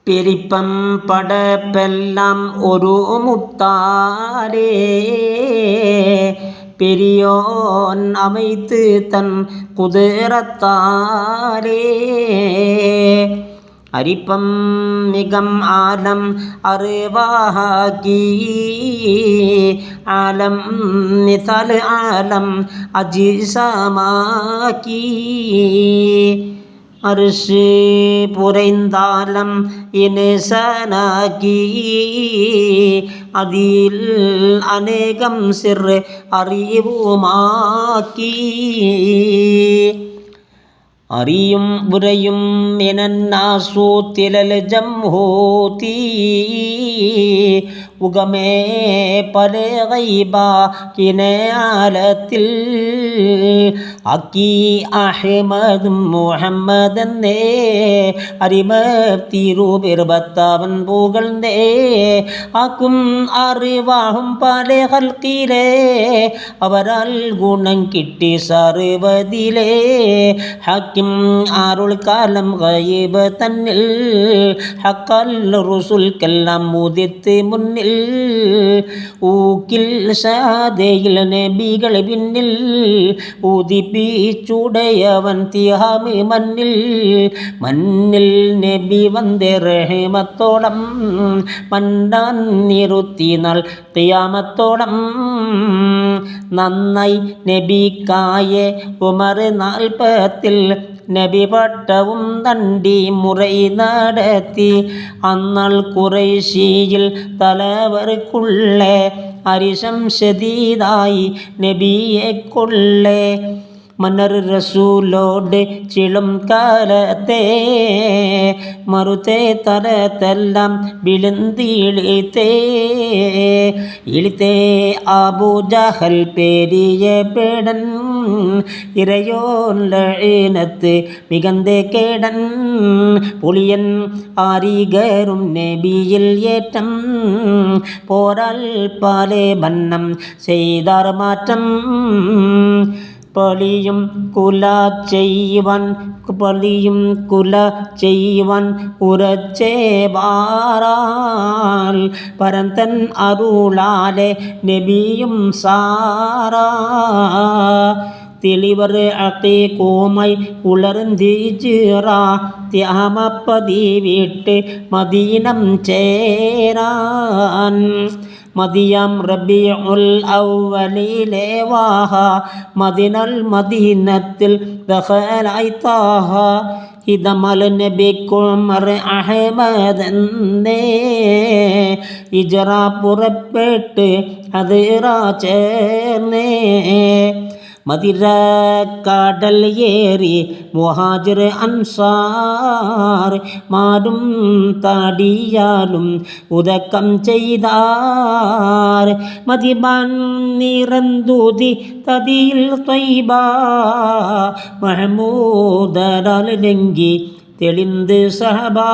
പെരിപ്പം പടപ്പെല്ലാം ഒരു മുത്താരേ പെരിയോൻ அமைத்து தன் குதிரத்தாரே അരിപ്പം മികം ആലം അറിവാക്കി ആലം നിസാൽ ആലം അജിസമാക്കി അർശ് പുരൈന്താലം ഇൻസാനാക്കി അതിൽ അനേകം സിർ അറിവുമാക്കി അറിയും ഉരയും മിനന്നാസു തിലൽ ജംഹൂതി ഉഗമേ പല ഗൈബ കിനയാലത്തിൽ അക്കി അഹ്മദും മുഹമ്മദെന്നേ അരിമത്തിരുപെരുപത്താവൻ പൂകൾന്നേ ആക്കും അറിവാഹും പല ഹൽക്കിലേ അവരാൽ ഗുണം കിട്ടി സർവതിലേ ഹക്കിം ആറുൾ കാലം ഗൈബ് തന്നിൽ ഹക്കൽ റുസുൽക്കെല്ലാം മുതിർത്ത് മുന്നിൽ ഊക്കിൽ സാദയിൽ നബികൾ പിന്നിൽ ഊതിപ്പിച്ചുടയവൻ തിഹാമി മണ്ണിൽ മണ്ണിൽ നബി വந்தே റഹ്മത്തോളം മന്നാൻ നിറുത്തിനാൾ ഖിയാമത്തോളം നന്നായി നബിക്കായെ ഉമർ 40 നബി പട്ടവും തണ്ടി മുറൈ നടത്തി അന്നാൾ ഖുറൈശിയിൽ തലവർക്കുള്ളേ അരിശം ശദീദായി നബിയെ കൊള്ളേ മന്നർ റസൂലോട് ചിളും കാലത്തെ മറുത്തെ തരത്തെല്ലാം വിളുന്തിളിത്തേ ഇളിത്തേ അബൂജഹൽ പേരിയ പേടൻ ഇറയോൻ ലഈനത്ത് മികന്തേ കേടൻ പുളിയൻ ആരികരും നബിയിൽ ഏറ്റം പോരാൽ പാലെ ബന്നം ചെയ്താർ മാറ്റം പളിയും കുല ചെയ്യുവാൻ ഉറച്ചേ ബാറാൽ പരന്തൻ അരുളാലെ നബിയും സാറാ തെളിവർ അക്കീക്കുമായി ഉളർന്നിജിറ ത്യാമപ്പതി വിട്ട് മദീനം ചേരാൻ മദിയം റബീഉൽ അവ്വലിലെ വാഹ മദിനൽ മദീനത്തിൽ ദഖലായി താഹ ഇദമൽ നബിക്കുമർ അഹ്മദെന്നേ ഇജറ പുറപ്പെട്ട് അതിറ ചേർന്നേ മദിര കടൽ ഏറി മുഹാജിർ അൻസാർ മാറും താടിയാലും ഉദക്കം ചെയ്താർ മദിബാൻ നിറന്തൂതി തതിയിൽ ത്വയ്ബ മഹ്മൂദരാൽ ലംഘി തെളിന്ത് സഹബാ